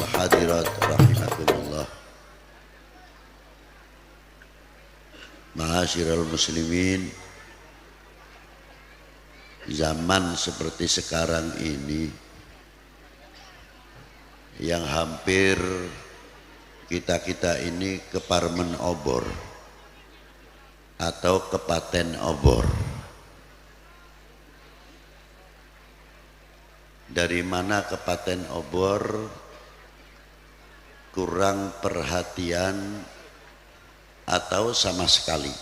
wal hadirat rahimakumullah. Ma'asyiral muslimin, zaman seperti sekarang ini yang hampir kita ini keparmen obor atau kepaten obor. Dari mana kepaten obor? Kurang perhatian atau sama sekali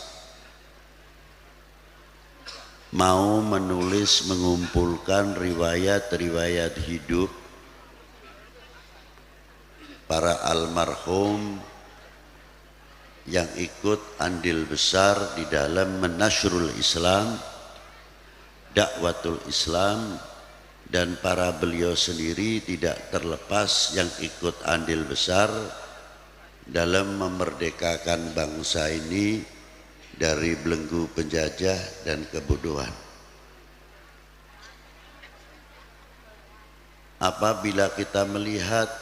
mau menulis mengumpulkan riwayat-riwayat hidup para almarhum yang ikut andil besar di dalam menasyrul Islam, dakwatul Islam, dan para beliau sendiri tidak terlepas yang ikut andil besar dalam memerdekakan bangsa ini dari belenggu penjajah dan kebodohan. Apabila kita melihat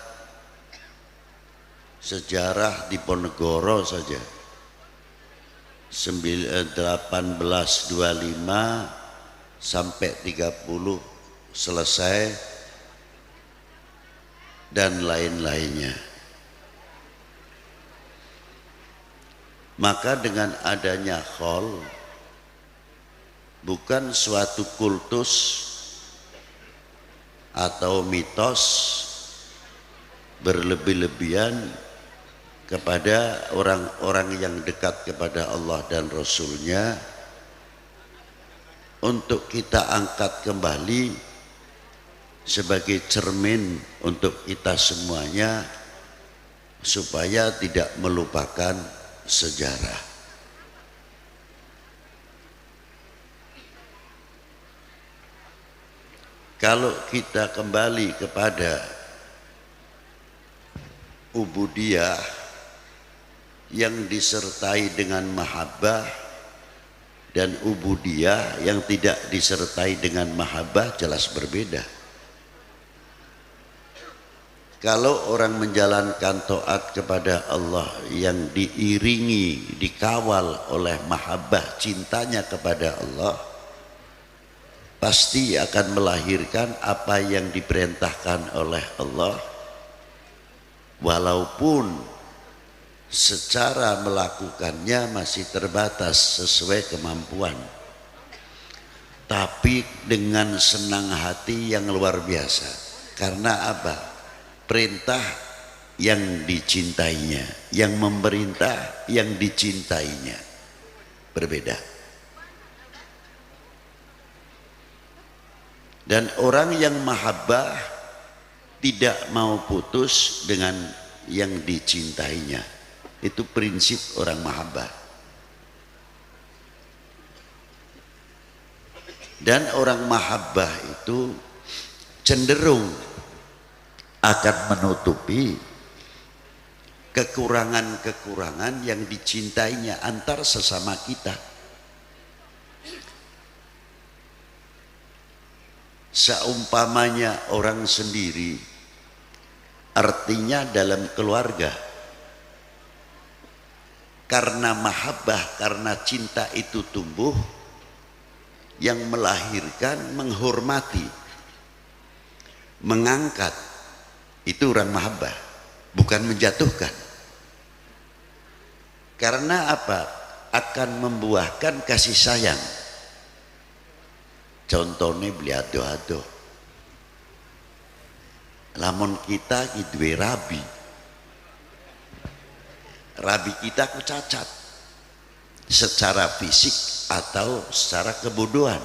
sejarah Diponegoro saja 1825 sampai 30 selesai dan lain-lainnya, maka dengan adanya khol bukan suatu kultus atau mitos berlebih-lebihan kepada orang-orang yang dekat kepada Allah dan Rasulnya, untuk kita angkat kembali sebagai cermin untuk kita semuanya supaya tidak melupakan sejarah. Kalau kita kembali kepada ubudiyah yang disertai dengan mahabbah dan ubudiyah yang tidak disertai dengan mahabbah, jelas berbeda. Kalau orang menjalankan taat kepada Allah yang diiringi, dikawal oleh mahabbah cintanya kepada Allah, pasti akan melahirkan apa yang diperintahkan oleh Allah, walaupun secara melakukannya masih terbatas sesuai kemampuan, tapi dengan senang hati yang luar biasa. Karena apa? Perintah yang dicintainya, yang memerintah yang dicintainya berbeda. Dan orang yang mahabbah tidak mau putus dengan yang dicintainya. Itu prinsip orang mahabbah. Dan orang mahabbah itu cenderung akan menutupi kekurangan-kekurangan yang dicintainya antar sesama kita. Seumpamanya orang sendiri, artinya dalam keluarga, karena mahabbah, karena cinta itu tumbuh, yang melahirkan menghormati, mengangkat, itu orang mahabbah, bukan menjatuhkan. Karena apa? Akan membuahkan kasih sayang. Contohnya beli ado-ado, lamun kita duwe rabi kita kecacat secara fisik atau secara kebodohan.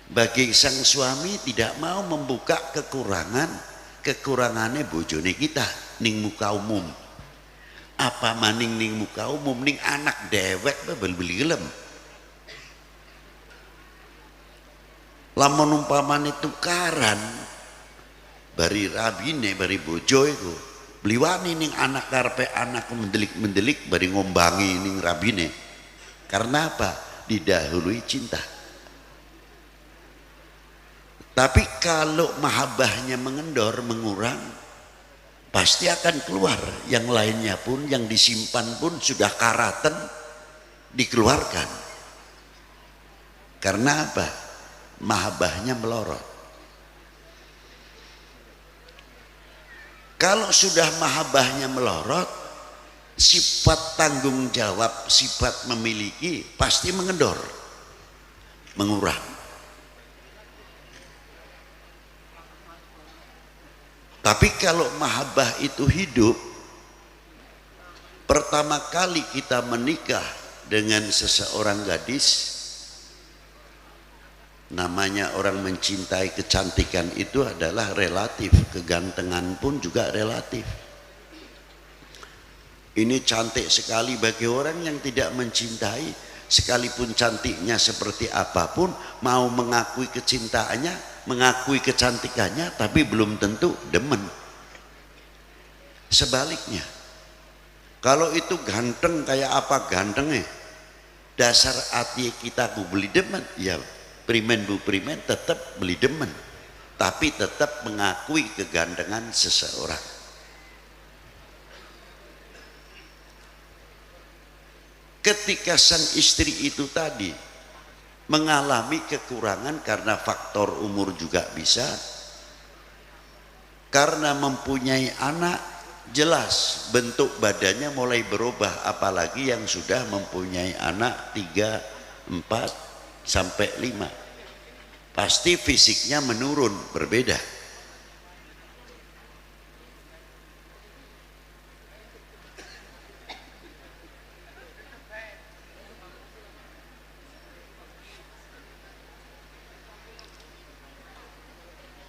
Bagi sang suami tidak mau membuka kekurangannya bojone kita ning muka umum. Apa maning ning muka umum, ning anak dewek beli gelem. Lamun umpamane tukaran bari rabine bari bojo iku bliwani ning anak karepe anak mendelik bari ngombangi ning rabine. Karena apa? Didahului cinta. Tapi kalau mahabbahnya mengendor, mengurang, pasti akan keluar. Yang lainnya pun, yang disimpan pun sudah karaten, dikeluarkan. Karena apa? Mahabbahnya melorot. Kalau sudah mahabbahnya melorot, sifat tanggung jawab, sifat memiliki pasti mengendor, mengurang. Tapi kalau mahabbah itu hidup, pertama kali kita menikah dengan seseorang gadis, namanya orang mencintai kecantikan itu adalah relatif, kegantengan pun juga relatif. Ini cantik sekali bagi orang yang tidak mencintai, sekalipun cantiknya seperti apapun, mau mengakui kecintaannya, mengakui kecantikannya, tapi belum tentu demen. Sebaliknya, kalau itu ganteng kayak apa gantengnya, dasar hati kita ku beli demen, ya primen bu primen tetap beli demen, tapi tetap mengakui kegantengan seseorang. Ketika sang istri itu tadi mengalami kekurangan karena faktor umur juga bisa, karena mempunyai anak, jelas bentuk badannya mulai berubah, apalagi yang sudah mempunyai anak 3, 4 sampai 5. Pasti fisiknya menurun, berbeda.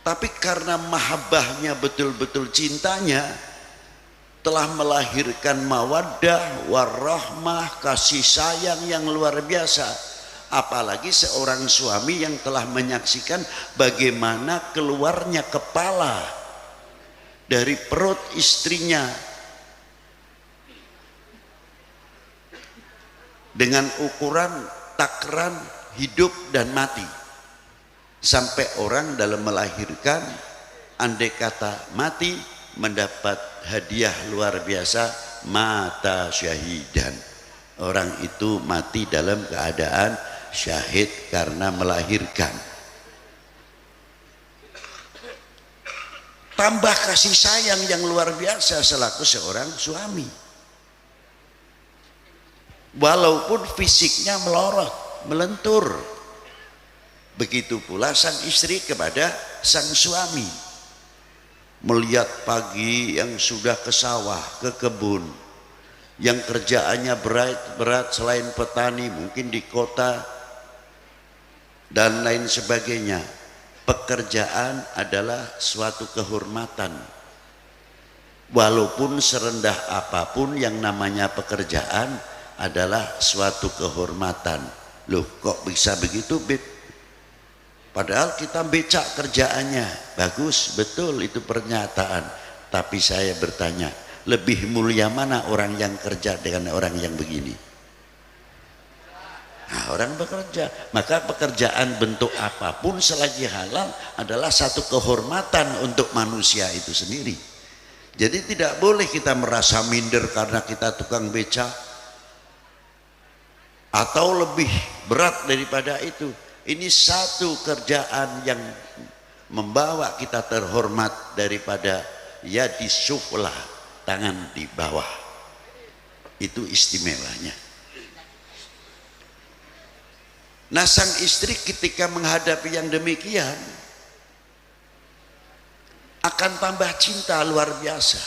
Tapi karena mahabbahnya betul-betul cintanya, telah melahirkan mawaddah, warahmah, kasih sayang yang luar biasa. Apalagi seorang suami yang telah menyaksikan bagaimana keluarnya kepala dari perut istrinya dengan ukuran takaran hidup dan mati, sampai orang dalam melahirkan andai kata mati mendapat hadiah luar biasa, mata syahidan. Orang itu mati dalam keadaan syahid karena melahirkan. Tambah kasih sayang yang luar biasa selaku seorang suami, walaupun fisiknya melorot, melentur. Begitu pula sang istri kepada sang suami. Melihat pagi yang sudah ke sawah, ke kebun, yang kerjaannya berat selain petani, mungkin di kota dan lain sebagainya. Pekerjaan adalah suatu kehormatan. Walaupun serendah apapun, yang namanya pekerjaan adalah suatu kehormatan. Loh, kok bisa begitu, Bib? Padahal kita becak kerjaannya. Bagus, betul itu pernyataan. Tapi saya bertanya, lebih mulia mana orang yang kerja dengan orang yang begini? Nah, orang bekerja, maka pekerjaan bentuk apapun selagi halal adalah satu kehormatan untuk manusia itu sendiri. Jadi tidak boleh kita merasa minder karena kita tukang becak, atau lebih berat daripada itu. Ini satu kerjaan yang membawa kita terhormat daripada yadi sufla, tangan di bawah. Itu istimewanya. Nah, sang istri ketika menghadapi yang demikian akan tambah cinta luar biasa.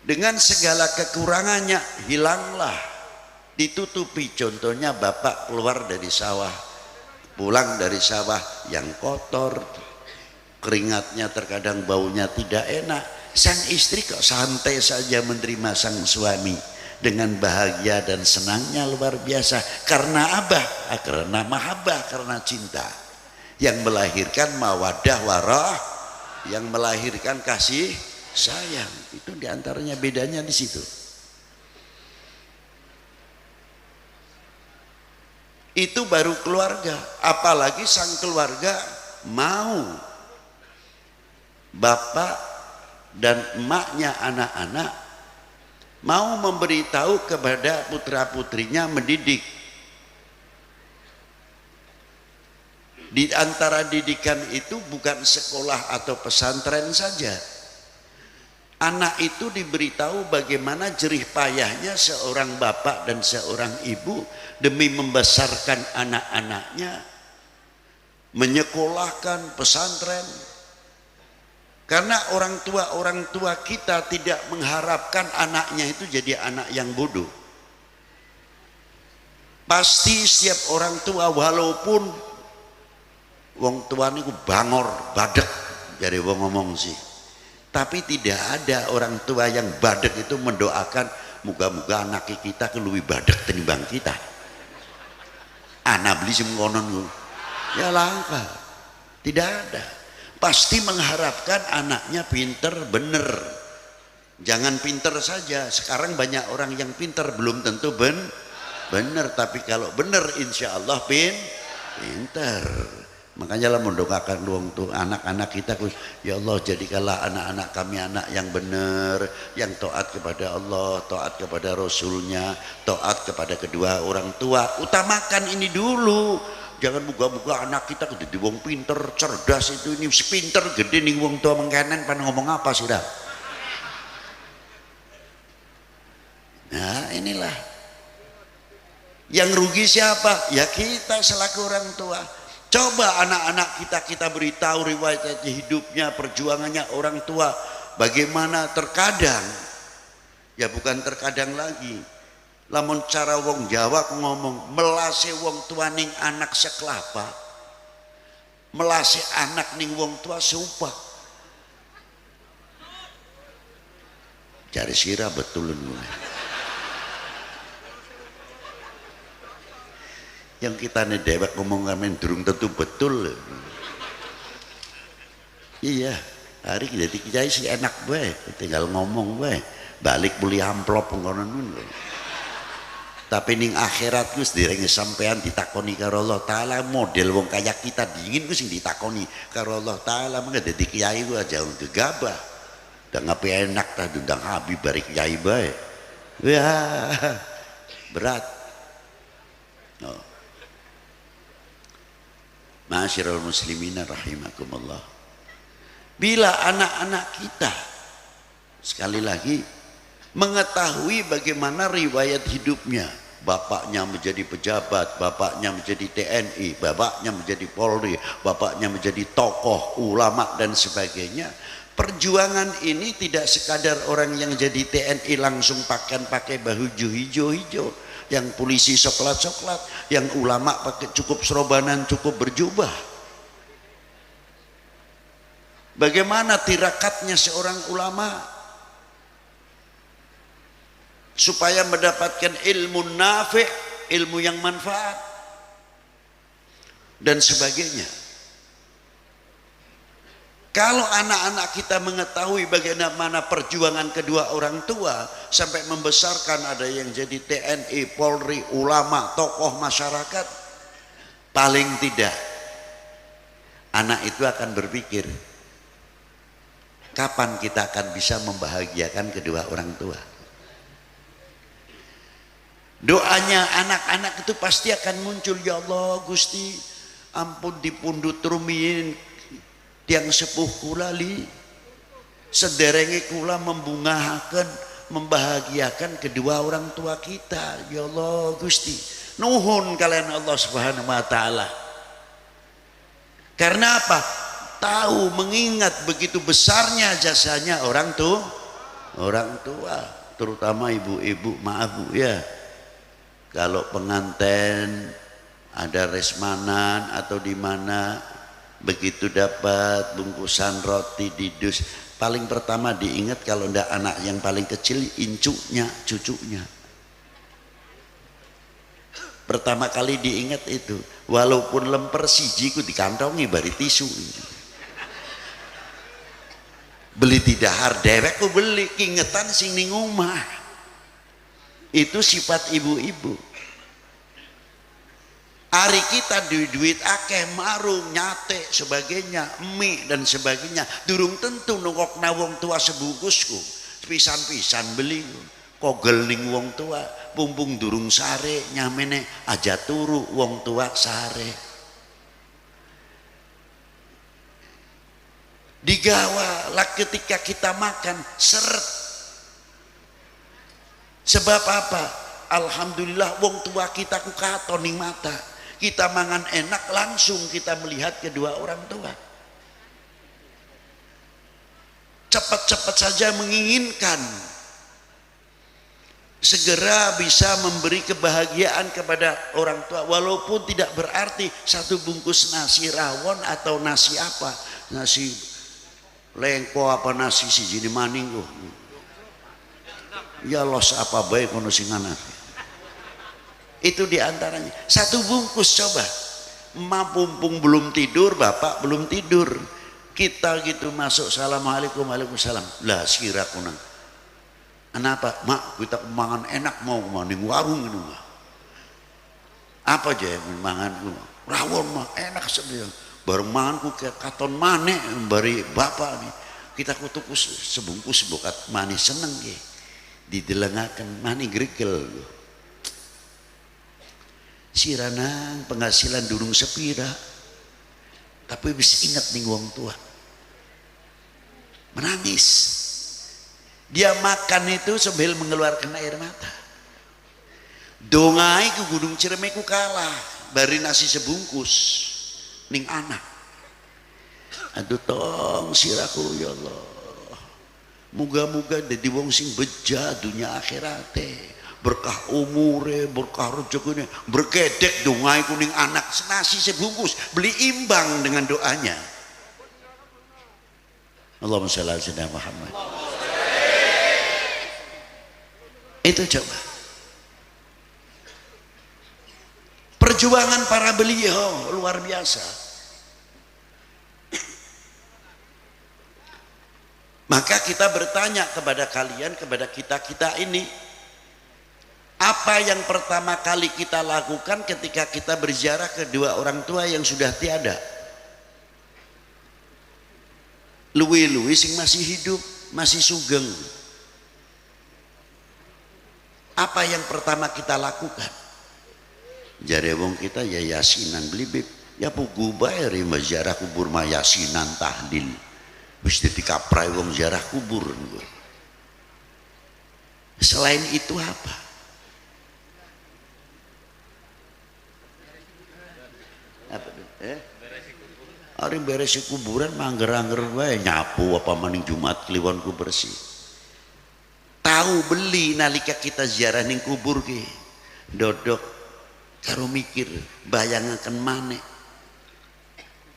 Dengan segala kekurangannya hilanglah, ditutupi. Contohnya bapak keluar dari sawah, pulang dari sawah yang kotor, keringatnya terkadang baunya tidak enak. Sang istri kok santai saja menerima sang suami dengan bahagia dan senangnya luar biasa. Karena apa? Karena mahabbah, karena cinta yang melahirkan mawaddah warah, yang melahirkan kasih sayang. Itu diantaranya bedanya di situ. Itu baru keluarga. Apalagi sang keluarga mau bapak dan emaknya anak-anak mau memberitahu kepada putra-putrinya mendidik. Di antara didikan itu bukan sekolah atau pesantren saja. Anak itu diberitahu bagaimana jerih payahnya seorang bapak dan seorang ibu demi membesarkan anak-anaknya, menyekolahkan pesantren. Karena orang tua kita tidak mengharapkan anaknya itu jadi anak yang bodoh. Pasti setiap orang tua, walaupun wong tua niku bangor, badek dari wong ngomong sih, tapi tidak ada orang tua yang badek itu mendoakan muga-muga anak kita lebih badek tenimbang kita. Anak beli semkonon ya langka, tidak ada. Pasti mengharapkan anaknya pinter, bener. Jangan pinter saja. Sekarang banyak orang yang pinter belum tentu bener, tapi kalau bener insya Allah pinter. Makanya lah mendoakan luang tuh anak-anak kita, ya Allah jadikanlah anak-anak kami anak yang benar, yang taat kepada Allah, taat kepada Rasulnya, taat kepada kedua orang tua. Utamakan ini dulu. Jangan buka-buka anak kita jadi wong pinter, cerdas itu ini pinter gede nih wong tua mengkenen pan ngomong apa sudah. Nah inilah yang rugi siapa? Ya kita selaku orang tua. Coba anak-anak kita beritahu riwayat hidupnya, perjuangannya orang tua. Bagaimana terkadang, ya bukan terkadang lagi, lamun cara wong Jawa ngomong melase wong tua ning anak sekelapa, melase anak ning wong tua sumpah. Cari sirah betulun gue. Yang kita nih dewek ngomong ngamen durung tentu betul. Iya, hari jadi kiai sih enak gue, tinggal ngomong gue, balik beli amplop ngonon. Tapi ning akhirat Gus direnge sampean ditakoni karo Allah Taala, model wong kaya kita dingin Gus sing ditakoni karo Allah Taala, mangga dadi kiai ku aja gegabah. Dan ngapi enak ta ndang Habib bari kiai bae. Ya berat. Oh. Ma'asyiral muslimina rahimakumullah. Bila anak-anak kita sekali lagi mengetahui bagaimana riwayat hidupnya, bapaknya menjadi pejabat, bapaknya menjadi TNI, bapaknya menjadi Polri, bapaknya menjadi tokoh, ulama dan sebagainya. Perjuangan ini tidak sekadar orang yang jadi TNI langsung pakai baju hijau-hijau, yang polisi coklat-coklat, yang ulama pakai cukup serobanan, cukup berjubah. Bagaimana tirakatnya seorang ulama supaya mendapatkan ilmu nafi', ilmu yang manfaat dan sebagainya. Kalau anak-anak kita mengetahui bagaimana perjuangan kedua orang tua sampai membesarkan ada yang jadi TNI, Polri, ulama, tokoh masyarakat, paling tidak anak itu akan berpikir kapan kita akan bisa membahagiakan kedua orang tua. Doanya anak-anak itu pasti akan muncul, ya Allah Gusti ampun dipundhut rumiyin tiang sepuh kula li sederenge kula membungahaken membahagiakan kedua orang tua kita, ya Allah Gusti nuhun kalian Allah Subhanahu wa taala. Karena apa? Tahu mengingat begitu besarnya jasanya orang tua, terutama ibu-ibu. Maaf Bu ya, kalau pengantin ada resmanan atau di mana begitu dapat bungkusan roti di dus, paling pertama diingat kalau ndak anak yang paling kecil incunya, cucunya. Pertama kali diingat itu, walaupun lemper siji ku dikantongi bari tisu. Beli tidahar dewek ku beli kingetan sing ning omah. Itu sifat ibu-ibu. Hari kita duit akeh marung nyate sebagainya mie dan sebagainya durung tentu nongkok na wong tua sebungkusku pisan-pisan beli kogel ning wong tua pumpung durung sare nyamene aja turu wong tua sare digawa lah ketika kita makan seret. Sebab apa? Alhamdulillah wong tua kita ku katon ning mata. Kita mangan enak langsung kita melihat kedua orang tua. Cepat-cepat saja menginginkan segera bisa memberi kebahagiaan kepada orang tua walaupun tidak berarti satu bungkus nasi rawon atau nasi apa, nasi lengko apa nasi si jini maning ya los apa baik kono singana. Itu diantaranya satu bungkus. Coba emak pumpung belum tidur, bapak belum tidur, kita gitu masuk assalamualaikum waalaikumsalam lah sira kunang kenapa mak kita mangan enak mau maning warung ini mah apa aja yang mangan rawon mah enak sebenarnya bareng manganku kayak katon maneh bari bapak nih kita kutukus sebungkus bokat manis seneng ya didelengakan mani grekel siranang penghasilan durung sepira tapi bisa ingat nih wong tua menangis dia makan itu sambil mengeluarkan air mata dongai ke Gunung Ciremai ku kalah bari nasi sebungkus ning anak aduh tong siraku ya Allah muga-muga jadi wong sing beja dunia akhirate berkah umure berkah rezekine berkedek dongai kuning anak nasi sebungkus beli imbang dengan doanya. Allahumma shalli ala sayyidina Muhammad. Itu coba perjuangan para beliau luar biasa. Maka kita bertanya kepada kalian, kepada kita ini, apa yang pertama kali kita lakukan ketika kita berziarah kedua orang tua yang sudah tiada? Luwi-luwi sing masih hidup, masih sugeng. Apa yang pertama kita lakukan? Jare wong kita ya yasinan belibib, ya pugu bayar ziarah kubur mah yasinan tahlil. Wis dikaprai wong ziarah kubur. Selain itu apa? Hari beresi kuburan mangger-angger wae nyapu apa maning Jumat kliwon ku bersih. Tahu beli nalika kita ziarah ning kubur ki. Dodok karo mikir bayangaken maneh.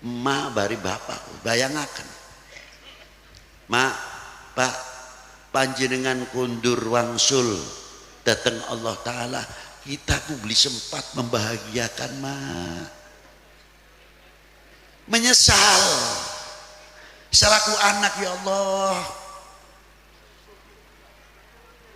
Ma bari bapak bayangaken. Ma Pak panjenengan kundur wangsul datang Allah Ta'ala kita ku beli sempat membahagiakan ma menyesal selaku anak ya Allah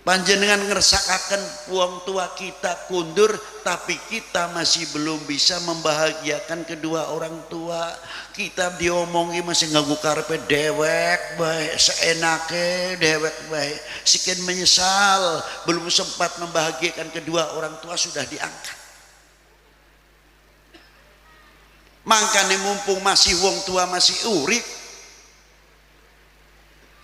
panjenengan ngersakaken wong tua kita kundur tapi kita masih belum bisa membahagiakan kedua orang tua kita diomongi masih nganggu karepe dewek baik seenake dewek baik sekian menyesal belum sempat membahagiakan kedua orang tua sudah diangkat. Makanya mumpung masih wong tua masih urip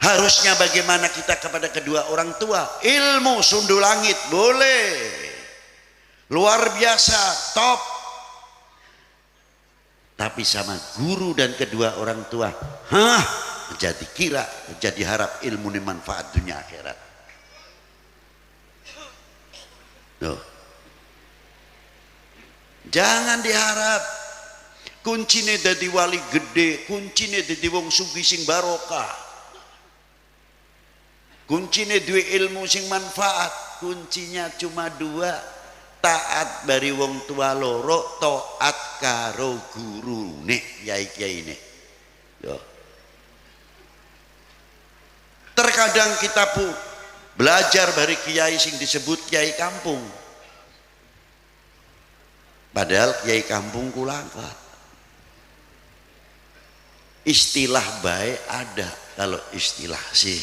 harusnya bagaimana kita kepada kedua orang tua ilmu sundu langit boleh luar biasa top tapi sama guru dan kedua orang tua jadi kira jadi harap ilmu ini manfaat dunia akhirat. Tuh. Jangan diharap kuncine dadi wali gede, kuncine dadi wong sugih sing barokah, kuncine duwe ilmu sing manfaat, kuncinya cuma dua, taat bari wong tua loro, taat karo gurune kiai-kiai ne. Yo. Terkadang kita pun belajar bari kiai sing disebut kiai kampung. Padahal kiai kampung kulangka. Istilah baik ada, kalau istilah sih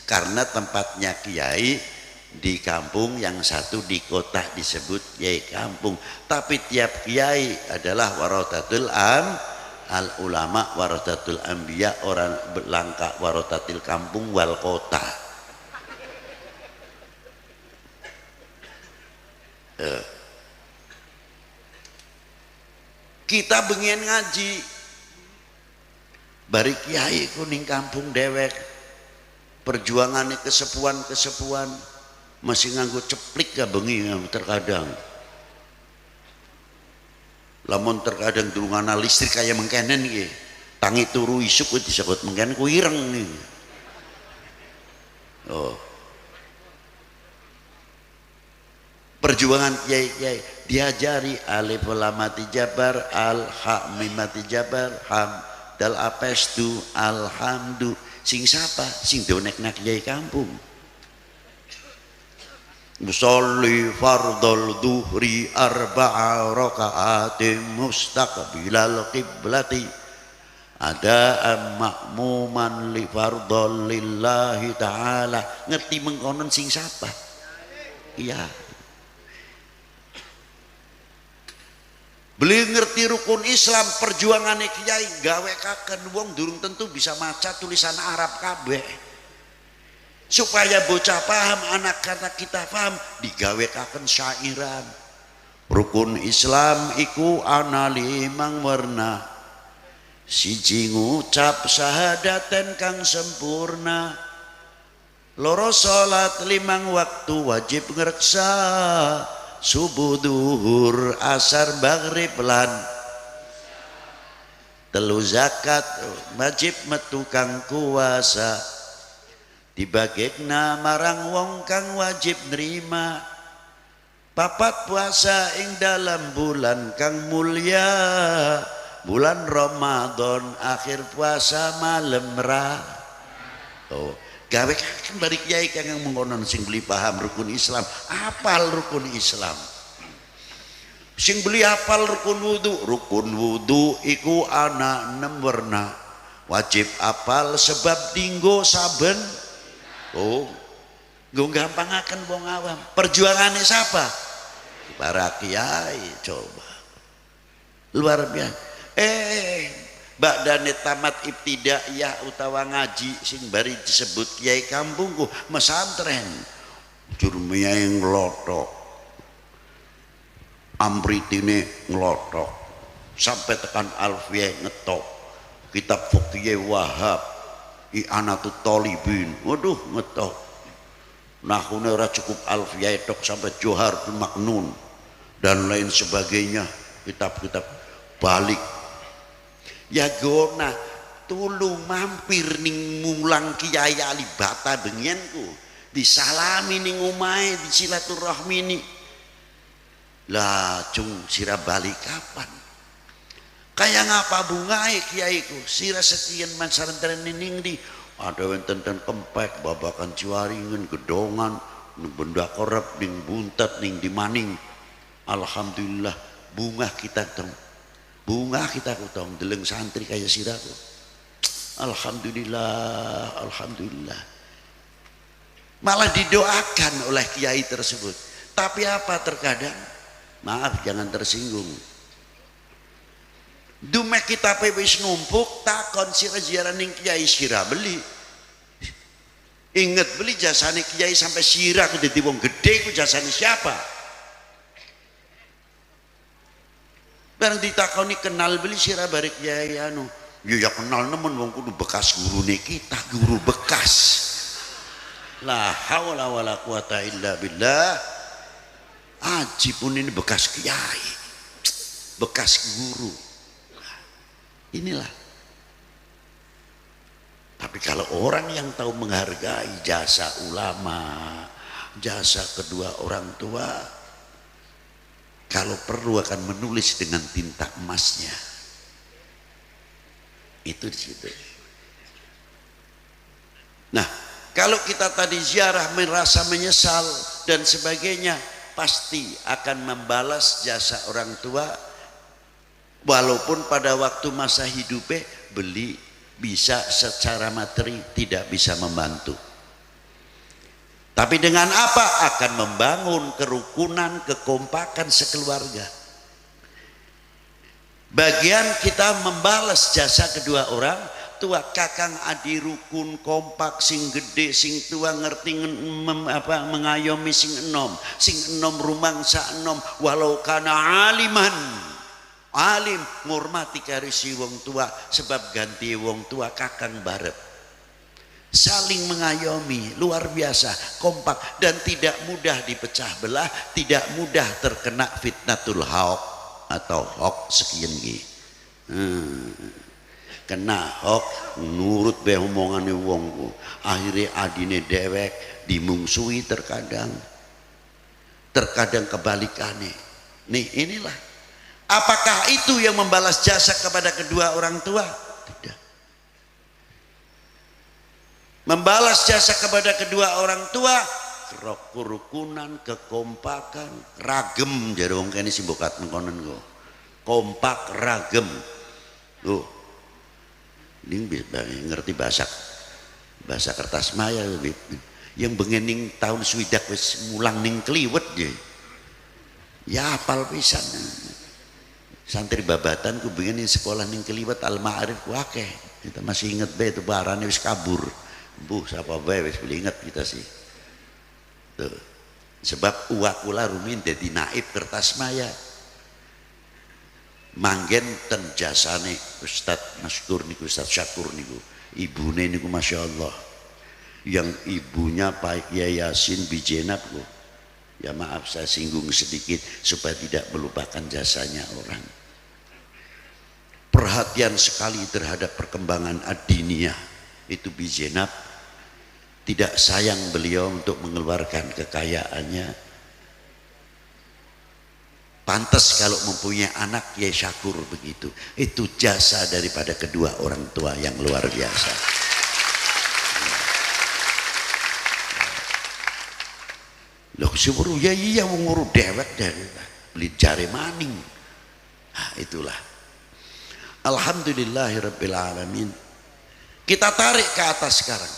karena tempatnya kiai di kampung, yang satu di kota disebut kiai kampung, tapi tiap kiai adalah warathatul al ulama warathatul anbiya, orang langka warathatil kampung wal kota. Kita bengian ngaji bari kiai kuning kampung dewek, perjuangannya kesepuan masih nganggo ceplik ya bengi terkadang. Lamun terkadang durungana listrik kayak mengkenen iki, tangi turu isuk disebut mengkenen ku ireng nih. Oh. Perjuangan kiai-kiai diajari alif lam mati jabar, al ha mim mati jabar, ham dal apestu alhamdu, sing sapa sing donekna kiai kampung. Musolli fardhul duhri arba'a raka'atin mustaqbilal qiblati ada ma'muman li fardhul lillahi ta'ala. Ngerti mengkonon sing sapa? Iya. Beli ngerti rukun Islam, perjuangannya kiai gawe kaken wong durung tentu bisa maca tulisan Arab kabeh. Supaya bocah paham, anak-anak kita paham, digawe kaken syairan. Rukun Islam iku ana 5 warna. Siji ngucap syahadaten kang sempurna. Loro salat 5 waktu wajib ngreksa. Subuh duhur asar maghrib lan 3 zakat wajib metu kang kuasa. Dibagekna marang wong kang wajib nerima. 4 puasa ing dalam bulan kang mulia, bulan Ramadan akhir puasa malam ra. Oh, gawe kan bari kiai kang mengkonon sing beli paham rukun Islam, apal rukun Islam. Sing beli apal rukun wudu iku ana 6 warna. Wajib apal sebab dinggo saben. Oh, nggo gampangaken wong awam. Perjuangane siapa? Para kiai, coba. Luar biasa. Bakdane tamat ibtidaiyah utawa ngaji sing bari disebut kiai kampungku mesantren. Jurmiyae nglothok. Amritine nglothok. Sampai tekan alfiyah ngetok. Kitab fikih Wahab, I'anatut Thalibin. Waduh ngetok. Nahune ora cukup alfiyah tok sampai Joharatul Maknun dan lain sebagainya, kitab-kitab balik. Ya gona tulung mampir ning mulang Kiai Ali Bata bengianku, disalami ning omahe, disilaturahmi ni. Lah cung sira balik kapan? Kayak ngapa bungae kiaiku? Sira sekian mansarentren ning di ada wonten kempek, babakan ciwaringan, gedongan, benda korep ning buntat ning di maning. Alhamdulillah bunga kita tong. Bunga kita kutong deleng santri kaya siraku. Alhamdulillah, alhamdulillah. Malah didoakan oleh kiai tersebut. Tapi apa terkadang? Maaf jangan tersinggung. Dumek kita wis numpuk takon sira ziarah ning kiai sira beli. Ingat beli jasane kiai sampai sira ku dadi wong gedhe ku jasane siapa? Barang ditakoni kenal beli sira barek kiai anu. Ya kenal nemen wong kudu bekas gurune kita, guru bekas. La haula wala quwata illa billah. Aji pun ini bekas kiai. Bekas guru. Inilah. Tapi kalau orang yang tahu menghargai jasa ulama, jasa kedua orang tua, kalau perlu akan menulis dengan tinta emasnya. Itu di situ. Nah, kalau kita tadi ziarah merasa menyesal dan sebagainya, pasti akan membalas jasa orang tua, walaupun pada waktu masa hidupnya beli bisa secara materi tidak bisa membantu. Tapi dengan apa? Akan membangun kerukunan, kekompakan sekeluarga. Bagian kita membalas jasa kedua orang tua, kakang adi rukun kompak, sing gede sing tua ngerti mengayomi sing enom rumangsa enom, walau kana aliman, alim ngurmati karisi wong tua, sebab ganti wong tua kakang barep. Saling mengayomi, luar biasa kompak, dan tidak mudah dipecah belah, tidak mudah terkena fitnatul haq atau hoax sekian gitu. Kena hoax nurut be omongane wong, akhirnya adine dewek dimungsuhi, terkadang kebalikannya. Nih inilah, apakah itu yang membalas jasa kepada kedua orang tua? Tidak. Membalas jasa kepada kedua orang tua, kerukunan, kekompakan, ragem jadi wong kene simbokat mengkonon go. Kompak ragem. Tuh. Ini ngerti bahasa kertas maya, yang bengening tahun swidak wis mulang ning kliwet ya. Ya apal pisan. Santri babatan ku bengening sekolah ning kliwet Al-Ma'arif ku akeh. Kita masih inget be itu barane wis kabur. Bu siapa bae wis inget kita sih. Tuh. Sebab uakula rumin dadi naib kertas maya. Manggen ten jasane Ustadz Maskur niku, Ustadz Syakur niku, ibune niku Masya Allah, yang ibunya Pak Kiai Yasin Bijenab ku. Ya maaf saya singgung sedikit supaya tidak melupakan jasanya orang. Perhatian sekali terhadap perkembangan ad-diniyah itu Bijenab. Tidak sayang beliau untuk mengeluarkan kekayaannya. Pantas kalau mempunyai anak Kiai Syakur begitu. Itu jasa daripada kedua orang tua yang luar biasa. Loh syukur ya iya nguru dewek dari beli jari maning. Nah, itulah. Alhamdulillahirabbil alamin. Kita tarik ke atas sekarang.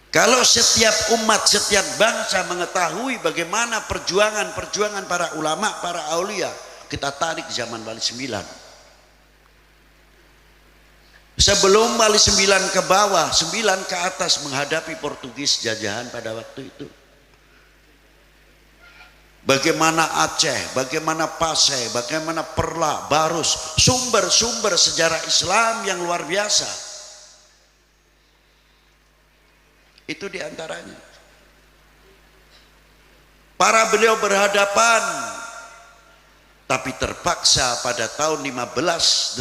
Kalau setiap umat, setiap bangsa mengetahui bagaimana perjuangan para ulama, para aulia, kita tarik zaman Wali Sembilan. Sebelum Wali Sembilan ke bawah, Sembilan ke atas menghadapi Portugis jajahan pada waktu itu. Bagaimana Aceh, bagaimana Pasai, bagaimana Perla, Barus, sumber-sumber sejarah Islam yang luar biasa. Itu diantaranya. Para beliau berhadapan, tapi terpaksa pada tahun 1518,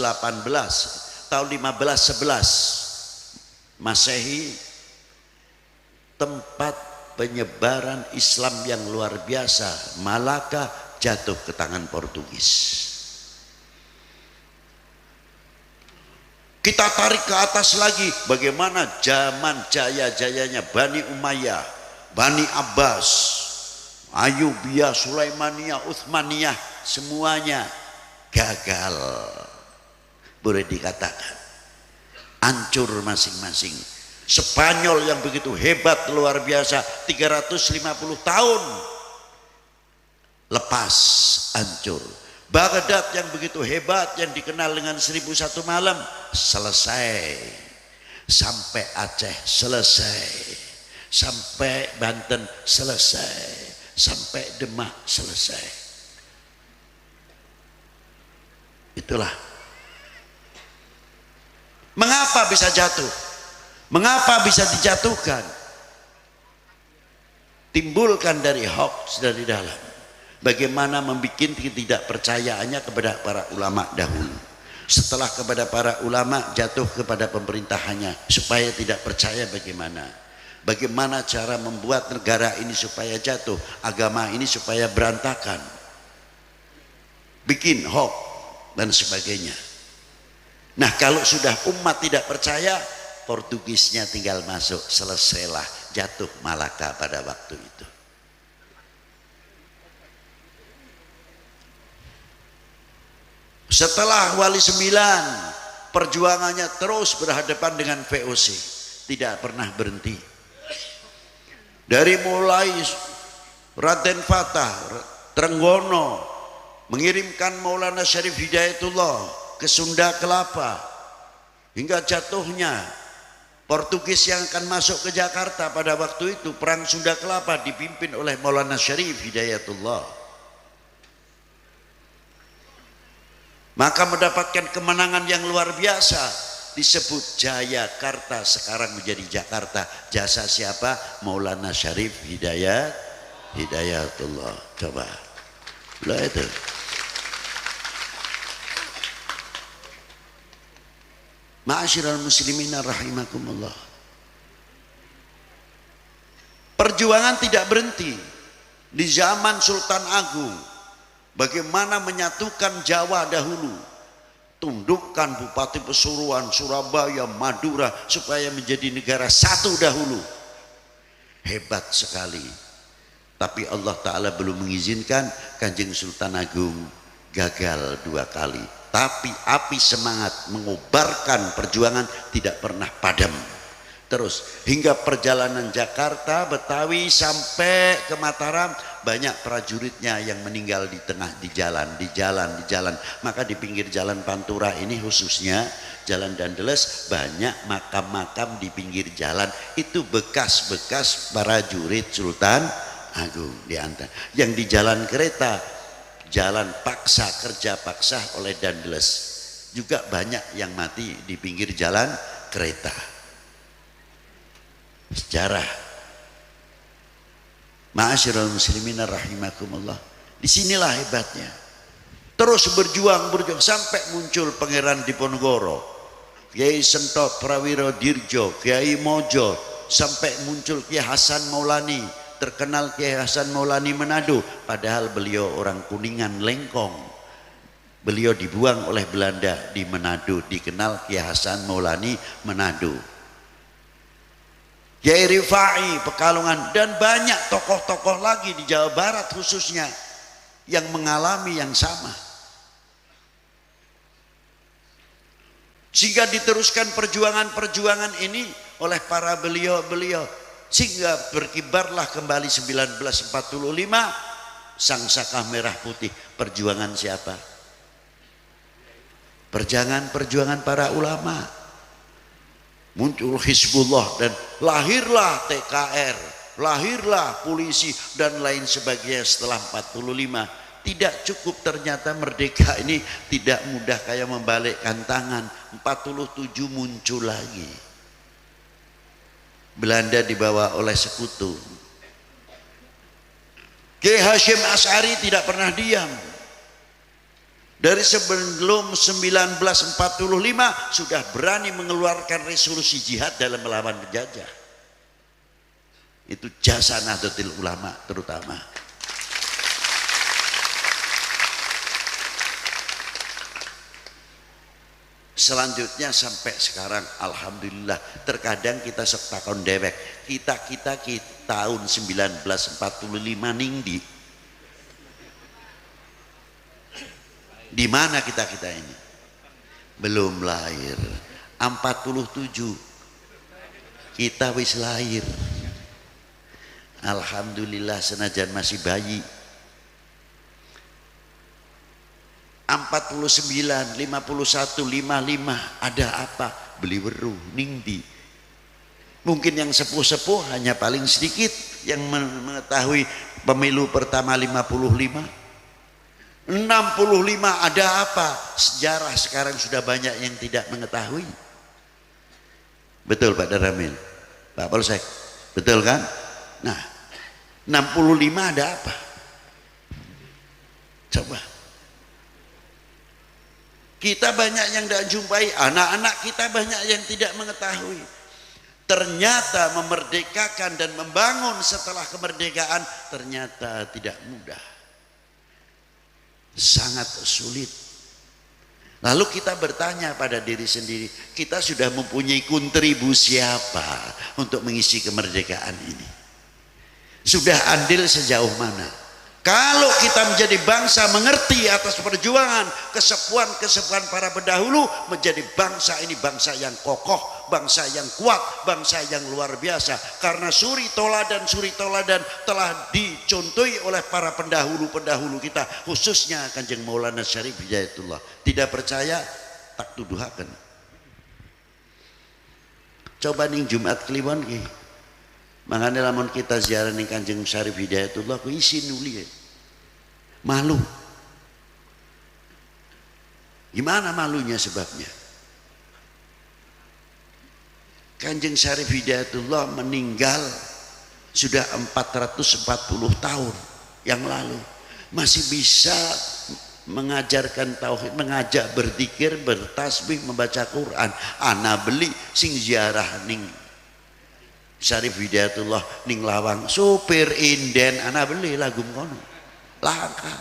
tahun 1511 Masehi, tempat penyebaran Islam yang luar biasa, Malaka jatuh ke tangan Portugis. Kita tarik ke atas lagi, bagaimana zaman jaya-jayanya Bani Umayyah, Bani Abbas, Ayyubiyah, Sulaimaniyah, Utsmaniyah, semuanya gagal. Boleh dikatakan hancur masing-masing. Spanyol yang begitu hebat luar biasa 350 tahun lepas hancur. Baghdad yang begitu hebat yang dikenal dengan 1001 malam selesai. Sampai Aceh selesai, sampai Banten selesai, sampai Demak selesai. Itulah mengapa bisa jatuh, mengapa bisa dijatuhkan. Timbulkan dari hoax dari dalam. Bagaimana membuat ketidakpercayaannya kepada para ulama dahulu. Setelah kepada para ulama jatuh kepada pemerintahannya supaya tidak percaya bagaimana. Bagaimana cara membuat negara ini supaya jatuh, agama ini supaya berantakan. Bikin hoax dan sebagainya. Nah kalau sudah umat tidak percaya, Portugisnya tinggal masuk, selesailah jatuh Malaka pada waktu itu. Setelah Wali Sembilan, perjuangannya terus berhadapan dengan VOC, tidak pernah berhenti. Dari mulai Raden Fatah Trenggono mengirimkan Maulana Syarif Hidayatullah ke Sunda Kelapa, hingga jatuhnya Portugis yang akan masuk ke Jakarta pada waktu itu, perang Sunda Kelapa dipimpin oleh Maulana Syarif Hidayatullah. Maka mendapatkan kemenangan yang luar biasa, disebut Jayakarta, sekarang menjadi Jakarta. Jasa siapa? Maulana Syarif Hidayatullah. Coba lah itu. Ma'asyiral muslimina rahimakumullah. Perjuangan tidak berhenti. Di zaman Sultan Agung, bagaimana menyatukan Jawa dahulu, tundukkan Bupati Pesuruan, Surabaya, Madura supaya menjadi negara satu dahulu. Hebat sekali. Tapi Allah Ta'ala belum mengizinkan. Kanjeng Sultan Agung gagal 2 kali. Tapi api semangat mengobarkan perjuangan tidak pernah padam. Terus hingga perjalanan Jakarta, Betawi sampai ke Mataram, banyak prajuritnya yang meninggal di tengah, di jalan. Maka di pinggir jalan Pantura ini khususnya Jalan Dandeles, banyak makam-makam di pinggir jalan. Itu bekas-bekas prajurit Sultan Agung di antara. Yang di jalan kereta, jalan paksa, kerja paksa oleh Dandeles, juga banyak yang mati di pinggir jalan kereta. Sejarah. Ma'asyiral muslimina rahimakumullah. Disinilah hebatnya. Terus berjuang sampai muncul Pangeran Diponegoro, Kiai Sentot Prawiro Dirjo, Kiai Mojo, sampai muncul Kiai Hasan Maulani, terkenal Kiai Hasan Maulani Manado, padahal beliau orang Kuningan Lengkong. Beliau dibuang oleh Belanda di Manado, dikenal Kiai Hasan Maulani Manado. Kiai Rifai Pekalongan, dan banyak tokoh-tokoh lagi di Jawa Barat khususnya yang mengalami yang sama. Sehingga diteruskan perjuangan-perjuangan ini oleh para beliau-beliau, sehingga berkibarlah kembali 1945 Sangsaka Merah Putih. Perjuangan siapa? Perjuangan para ulama. Muncul Hizbullah dan lahirlah TKR, lahirlah polisi dan lain sebagainya setelah 45. Tidak cukup, ternyata merdeka ini tidak mudah kayak membalikkan tangan. 47 muncul lagi. Belanda dibawa oleh sekutu. Kiai Hasyim Asy'ari tidak pernah diam. Dari sebelum 1945 sudah berani mengeluarkan resolusi jihad dalam melawan penjajah. Itu jasa Nahdlatul Ulama terutama. Selanjutnya sampai sekarang alhamdulillah, terkadang kita sektakon dewek, kita tahun 1945 ningdi. Di mana kita ini? Belum lahir. 47 kita wis lahir. Alhamdulillah, senajan masih bayi. 49, 51, 55 ada apa? Beli weruh ningdi. Mungkin yang sepuh-sepuh hanya paling sedikit yang mengetahui pemilu pertama 55. 65 ada apa? Sejarah sekarang sudah banyak yang tidak mengetahui. Betul Pak Daramil, Pak Polsek, betul kan? Nah, 65 ada apa? Coba. Kita banyak yang tidak jumpai, anak-anak kita banyak yang tidak mengetahui. Ternyata memerdekakan dan membangun setelah kemerdekaan ternyata tidak mudah. Sangat sulit. Lalu kita bertanya pada diri sendiri, kita sudah mempunyai kontribusi apa untuk mengisi kemerdekaan ini? Sudah andil sejauh mana? Kalau kita menjadi bangsa mengerti atas perjuangan kesepuan para pendahulu, menjadi bangsa ini bangsa yang kokoh, bangsa yang kuat, bangsa yang luar biasa. Karena suri toladan telah dicontohi oleh para pendahulu kita, khususnya Kanjeng Maulana Syarif Hidayatullah. Tidak percaya, tak tuduhaken. Coba ning Jumat Kliwon ki. Makanya lamun kita ziarah ning Kanjeng Syarif Hidayatullah ku isi nuli. Malu. Gimana malunya sebabnya? Kanjeng Syarif Hidayatullah meninggal sudah 440 tahun yang lalu. Masih bisa mengajarkan tauhid, mengajak berzikir, bertasbih, membaca Quran. Ana beli sing ziarah ning Syarif Hidayatullah ning Lawang, supir inden ana beli lagu kono. Langka.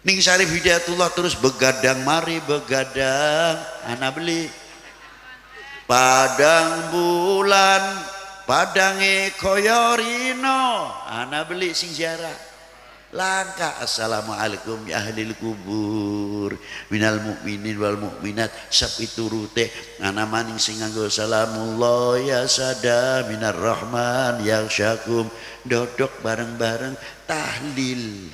Ning Syarif Hidayatullah terus begadang mari begadang ana beli. Padang bulan padange koyorino ana beli sing ziarah. Langka. Assalamualaikum ya ahlil kubur minal mu'minin wal mu'minat sapiturute ana maning sing nganggo salamullah ya sada minar rahman ya syakum dodok bareng-bareng tahlil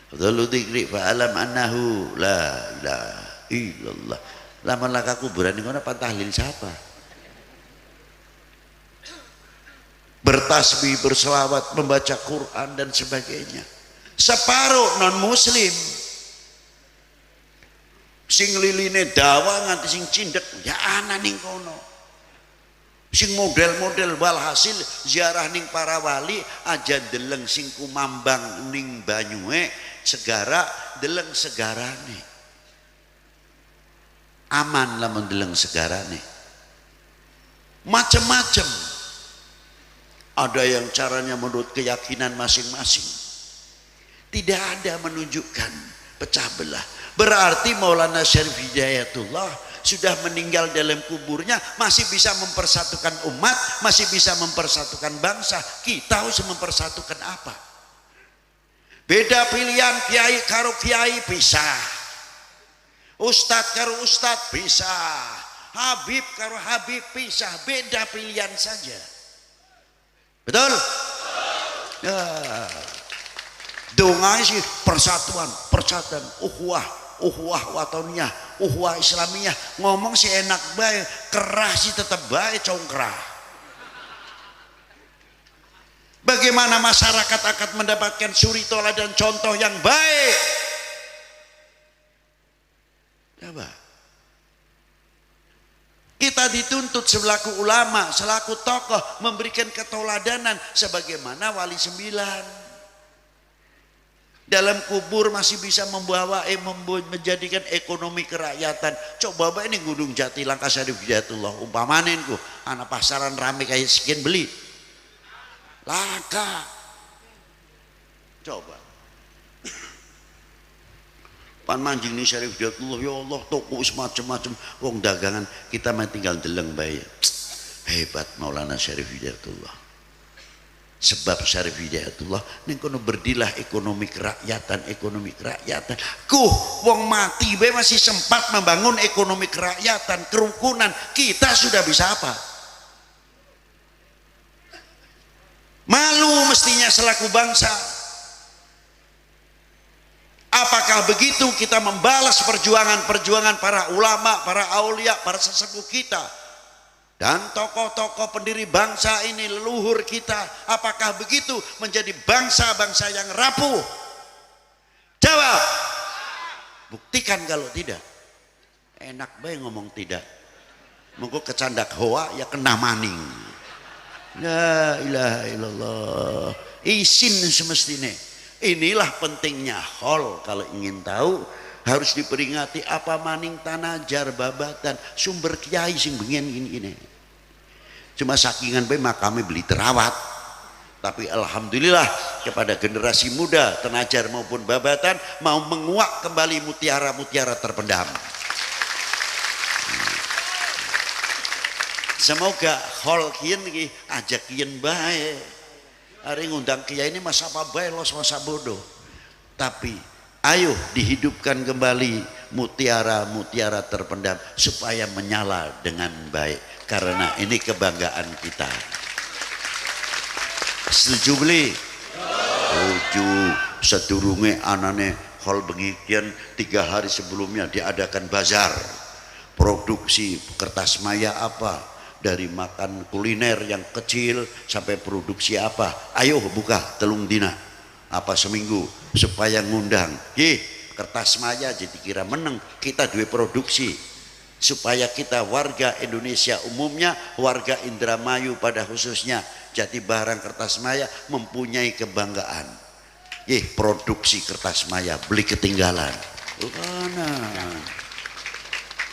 dulu dikri fa'alam annahu la ilaha illallah. Lamun laka kuburan ngono apa tahlil siapa? Bertasbih, berselawat, membaca Quran dan sebagainya. Separuh non muslim sing liline dawa nganti sing cindek ya ana ning kono. Sing model-model walhasil ziarah ning para wali aja deleng sing kumambang ning banyue segara deleng segarane. Aman lamun deleng segarane. Macem-macem. Ada yang caranya menurut keyakinan masing-masing. Tidak ada menunjukkan pecah belah. Berarti Maulana Syarif Hidayatullah sudah meninggal dalam kuburnya masih bisa mempersatukan umat, masih bisa mempersatukan bangsa. Kita harus mempersatukan apa? Beda pilihan kiai karo kiai pisah. Ustadz karo ustadz pisah. Habib karo habib pisah. Beda pilihan saja. Betul? Ya. Doa sih persatuan, ukhuwah watoniyah, ukhuwah islamiyah. Ngomong sih enak bae, kerah sih tetap bae congkrah. Bagaimana masyarakat akan mendapatkan suri toladan contoh yang baik? Coba. Kita dituntut selaku ulama, selaku tokoh memberikan keteladanan sebagaimana Wali Sembilan. Dalam kubur masih bisa menjadikan ekonomi kerakyatan. Coba bae ini Gunung Jati Langkah Syarif Hidayatullah umpamanin ku anak pasaran rame kayak sekian beli. Langka. Coba. Pan manjing nih Syarif Hidayatullah ya Allah toko semacam-macam wong dagangan kita mah tinggal deleng bae. Hebat Maulana Syarif Hidayatullah. Sebab Syarif Hidayatullah ning kono berdilah ekonomi kerakyatan. Wong mati bae masih sempat membangun ekonomi kerakyatan, kerukunan. Kita sudah bisa apa? Malu mestinya selaku bangsa. Apakah begitu kita membalas perjuangan para ulama, para aulia, para sesepuh kita dan tokoh-tokoh pendiri bangsa ini, leluhur kita? Apakah begitu menjadi bangsa-bangsa yang rapuh? Jawab. Buktikan kalau tidak. Enak bae ngomong tidak. Mengko kecandak hoa ya kena maning. La ilaha illallah. Isin semestine. Inilah pentingnya hol. Kalau ingin tahu harus diperingati apa maning tanajar babatan sumber kiai sing bengen gini. Cuma sakingan bae makame beli terawat. Tapi alhamdulillah kepada generasi muda tanajar maupun babatan mau menguak kembali mutiara-mutiara terpendam. Semoga hol kian ki ajak kian bae. Hari ngundang kiai ini masa apa bae los masa bodoh. Tapi ayo dihidupkan kembali mutiara-mutiara terpendam supaya menyala dengan baik, karena ini kebanggaan kita. Setuju beli? Setuju. Sedurunge anane hal begikian 3 hari sebelumnya diadakan bazar produksi kertas maya apa, dari makan kuliner yang kecil sampai produksi apa. Ayo buka telung dina apa seminggu supaya ngundang kertas maya jadi kira meneng kita duwe produksi, supaya kita warga Indonesia umumnya, warga Indramayu pada khususnya jadi barang kertas maya mempunyai kebanggaan. Produksi kertas maya beli ketinggalan mana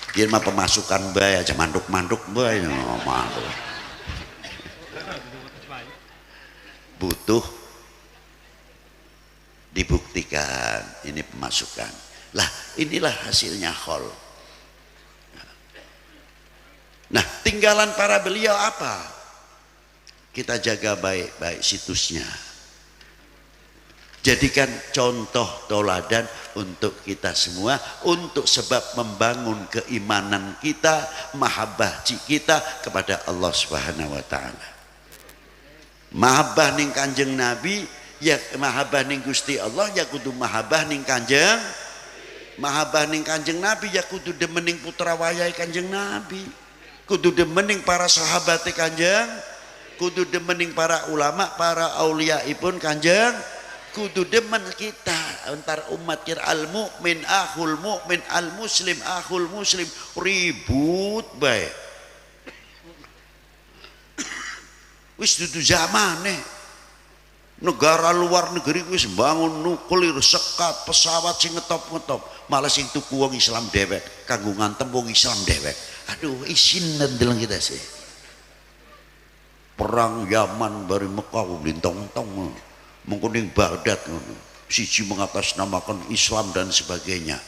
dia mah pemasukan bae aja manduk-manduk bae butuh dibuktikan ini pemasukan lah, inilah hasilnya hol. Nah tinggalan para beliau apa, kita jaga baik-baik situsnya, jadikan contoh toladan untuk kita semua, untuk sebab membangun keimanan kita, mahabbah kita kepada Allah Subhanahu wa taala. Mahabbah ning Kanjeng Nabi, ya mahabbah ning Gusti Allah, ya kudu mahabbah ning Kanjeng. Mahabbah ning Kanjeng Nabi ya kudu demen ning putra wayahe Kanjeng Nabi. Kudu demen ning para sahabat Kanjeng, kudu demen ning para ulama, para auliaipun Kanjeng, kudu demen kita antar umat kita. Al mukmin akhul mukmin, al muslim akhul muslim, ribut bae. Wis dudu zamane negara luar negeri wis bangun nuklir sekat pesawat sing ngetop-ngetop, malah sing tuku wong Islam dewek kanggo ngantem wong Islam dewek. Aduh isin ndeleng kita sih. Perang Yaman bari Mekah lintong-tong mengkuning Baghdad siji mengatasnamakan Islam dan sebagainya,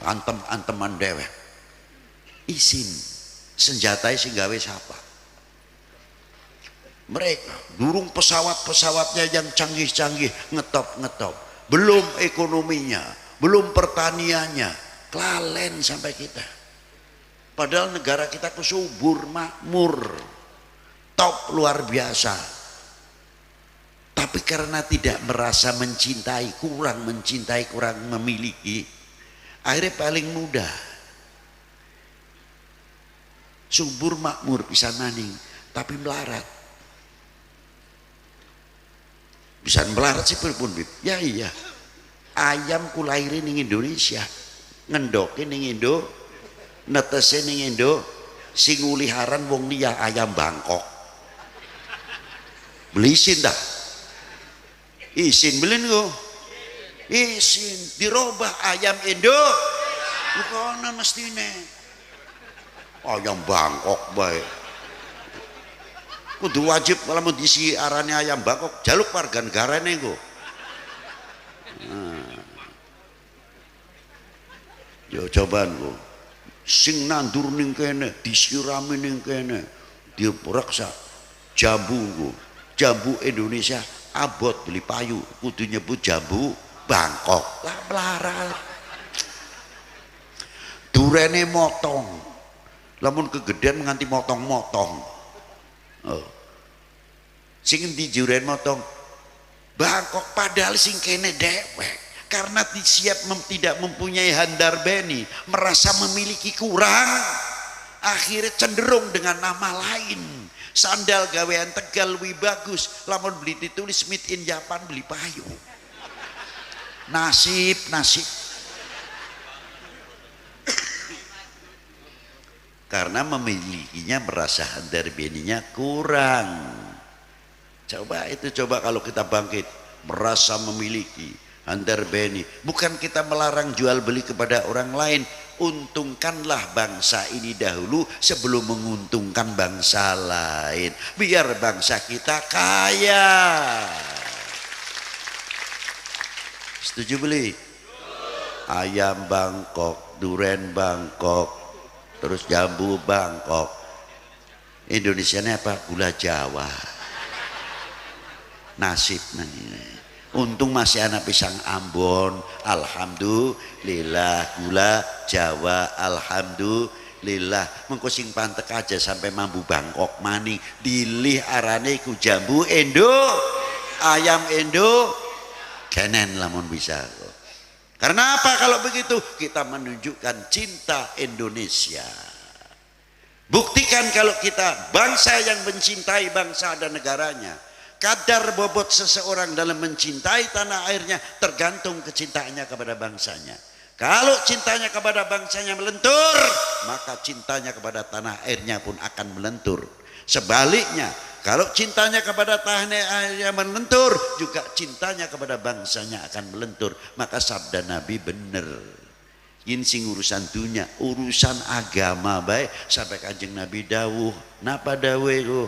antem-anteman dewek. Isin senjatai sing gawe siapa? Mereka durung pesawat-pesawatnya yang canggih-canggih ngetop-ngetop, belum ekonominya, belum pertaniannya, kelalen sampai kita. Padahal negara kita subur makmur, top luar biasa. Tapi karena tidak merasa mencintai, kurang mencintai, kurang memiliki, akhirnya paling mudah subur makmur bisa maning, tapi melarat. Bisa melarat sih pun ya iya. Ayam kulairin ning Indonesia, ngendokin ning Indo, netesin ning Indo, sing nguliharan wong liya ayam Bangkok. Beli isin dah. Isin beliin go. Isin dirubah ayam Indo. Bukan mestine. Ayam Bangkok bae. Kudu wajib kalau mau diisi arane ayam Bangkok jaluk warga negarane go. Yo cobaan go. Sing nandur ning kene disirami ning kene diperaksa jambu go. Jambu Indonesia abot beli payu kudu nyebut jambu Bangkok lah melarat. Durene motong lamun kegedean nganti motong-motong. Sing di juren motong Bangkok padahal sing kene dewek karena tidak mempunyai handar beni, merasa memiliki kurang, akhirnya cenderung dengan nama lain. Sandal gawean Tegal lebih bagus, lamun beli ditulis made in Japan beli payu. Nasib karena memilikinya merasa handar beninya kurang. Coba kalau kita bangkit merasa memiliki handar beni, bukan kita melarang jual beli kepada orang lain, untungkanlah bangsa ini dahulu sebelum menguntungkan bangsa lain, biar bangsa kita kaya. Setuju beli? Ayam Bangkok, duren Bangkok, terus jambu Bangkok. Indonesia ini apa? Gula Jawa. nasib nang untung masih anak pisang Ambon alhamdulillah, gula Jawa alhamdulillah, mengko sing pantek aja sampai mambu Bangkok maning dilih arane ku jambu Indo ayam Indo kenen lamun bisa. Karena apa? Kalau begitu kita menunjukkan cinta Indonesia. Buktikan kalau kita bangsa yang mencintai bangsa dan negaranya. Kadar bobot seseorang dalam mencintai tanah airnya tergantung kecintaannya kepada bangsanya. Kalau cintanya kepada bangsanya melentur, maka cintanya kepada tanah airnya pun akan melentur. Sebaliknya, kalau cintanya kepada tanah airnya melentur, juga cintanya kepada bangsanya akan melentur. Maka sabda Nabi benar. Ini sing urusan dunia, urusan agama baik. Sampai Kanjeng Nabi dawuh, napa dawuh ku?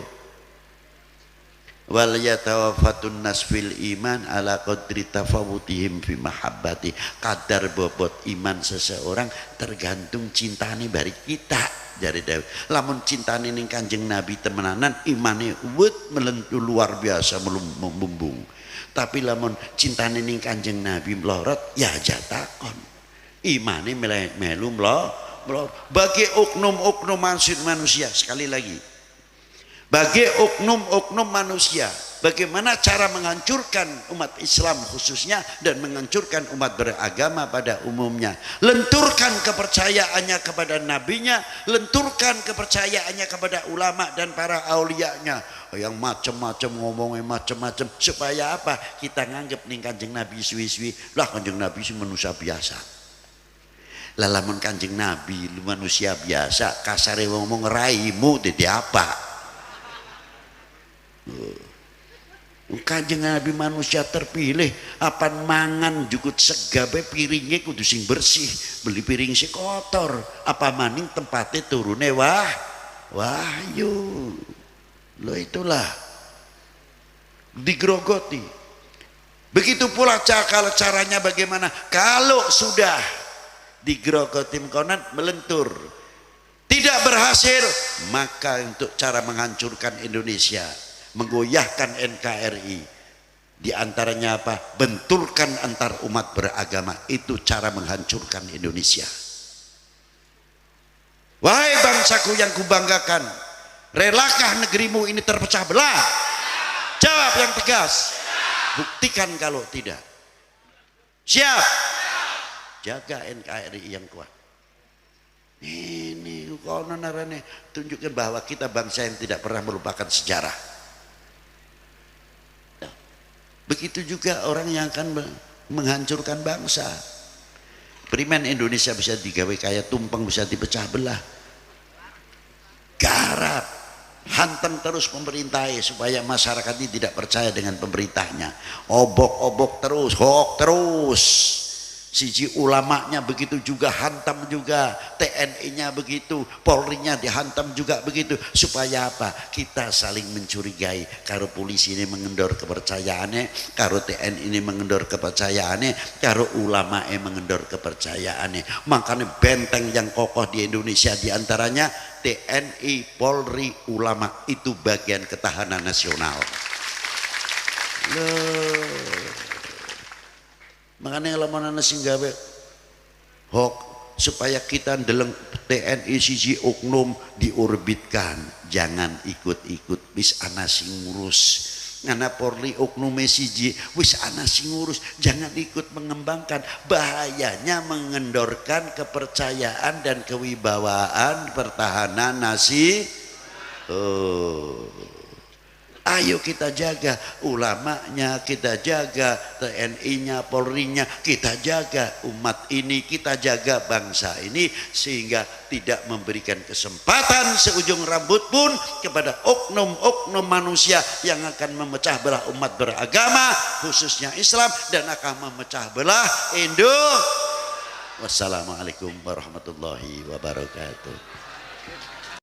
Wal yatawaffatun nas fil iman ala qadri tafawutihim fi mahabbati. Kadar bobot iman seseorang tergantung cintane bari kita. Jari dawuh, lamun cintane ning Kanjeng Nabi temenanan, imane wut melentur luar biasa membumbung. Tapi lamun cintane ning Kanjeng Nabi melorot, ya aja takon. Imane melu melorot. Bagi oknum-oknum manusia, sekali lagi, bagi oknum-oknum manusia, bagaimana cara menghancurkan umat Islam khususnya dan menghancurkan umat beragama pada umumnya. Lenturkan kepercayaannya kepada nabinya, lenturkan kepercayaannya kepada ulama dan para aulianya. Yang macam-macam ngomongnya macam-macam supaya apa? Kita nganggep ning Kanjeng Nabi suwi-suwi, lah Kanjeng Nabi sih manusia biasa. Lamun Kanjeng Nabi lu manusia biasa, kasare ngomong raimu dadi apa? Kanjeng Nabi manusia terpilih, apan mangan jukut segabe piringnya kudu sing bersih, beli piring sing kotor, apa maning tempatnya turune wahyu. Lo itulah digrogoti. Begitu pula caranya bagaimana kalau sudah digrogoti konan melentur tidak berhasil, maka untuk cara menghancurkan Indonesia, menggoyahkan NKRI, diantaranya apa? Benturkan antar umat beragama. Itu cara menghancurkan Indonesia. Wahai bangsaku yang kubanggakan, relakah negerimu ini terpecah belah? Jawab yang tegas. Buktikan kalau tidak. Siap. Jaga NKRI yang kuat. Ini konon narane tunjukkan bahwa kita bangsa yang tidak pernah melupakan sejarah. Begitu juga orang yang akan menghancurkan bangsa. Primen Indonesia bisa digawe kayak tumpeng, bisa dipecah belah. Garap, hantam terus pemerintahe supaya masyarakat ini tidak percaya dengan pemerintahnya. Obok-obok terus, hoax terus. Siji ulamanya begitu juga, hantam juga, TNI-nya begitu, Polri-nya dihantam juga begitu. Supaya apa? Kita saling mencurigai. Karo polisi ini mengendor kepercayaannya, karo TNI ini mengendor kepercayaannya, karo ulama-nya mengendor kepercayaannya. Makanya benteng yang kokoh di Indonesia diantaranya TNI, Polri, ulama, itu bagian ketahanan nasional. Loh. Makanya lamun ana sing gawe hok supaya kita ndeleng TNI siji oknum diorbitkan, jangan ikut-ikut, wis ana sing ngurus. Ngana Polri oknum siji wis ana sing ngurus, jangan ikut mengembangkan. Bahayanya mengendorkan kepercayaan dan kewibawaan pertahanan Ayo kita jaga ulamanya, kita jaga TNI-nya, Polri-nya, kita jaga umat ini, kita jaga bangsa ini, sehingga tidak memberikan kesempatan seujung rambut pun kepada oknum-oknum manusia yang akan memecah belah umat beragama, khususnya Islam, dan akan memecah belah Indo. Wassalamualaikum warahmatullahi wabarakatuh.